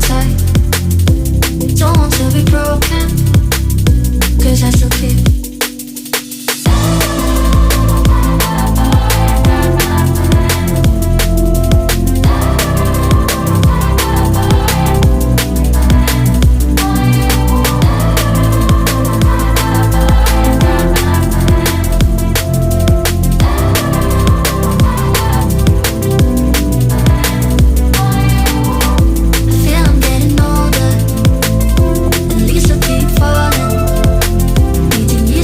tight. Don't want to be broken, 'cause I still keep. Falling, needing you.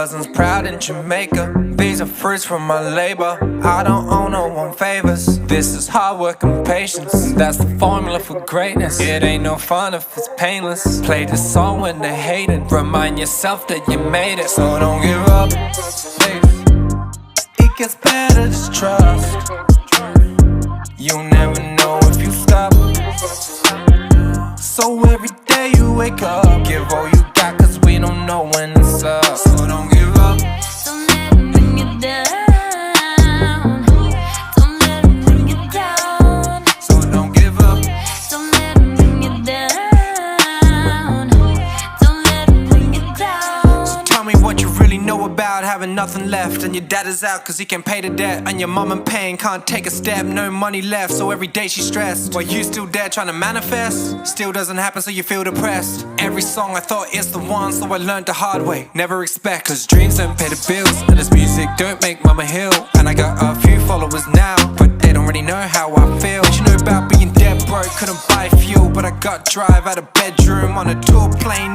cousins proud in Jamaica. These are fruits from my labor. I don't owe no one favors. This is hard work and patience. That's the formula for greatness. It ain't no fun if it's painless. Play this song when they're hating. Remind yourself that you made it. So don't give up. It gets better, just trust. You'll never know if you stop. So every day you wake up, give all you got, cause we don't know when it's up. So don't give up. Don't let it bring you down. Don't let it bring you down. So don't give up. Don't let it bring you down. Don't let it bring you down. So tell me what you really know about having nothing left, and your dad is out cause he can't pay the debt, and your mom in pain can't take a step, no money left, so every day she's stressed. While you still there trying to manifest, still doesn't happen, so you feel depressed. Every song I thought is the one, so I learned the hard way. Never expect, cause dreams don't pay the bills, and this music don't make mama heal. And I got a few followers now, but they don't really know how I feel. What you know about being dead broke? Couldn't buy fuel, but I got drive out of bedroom on a tour plane.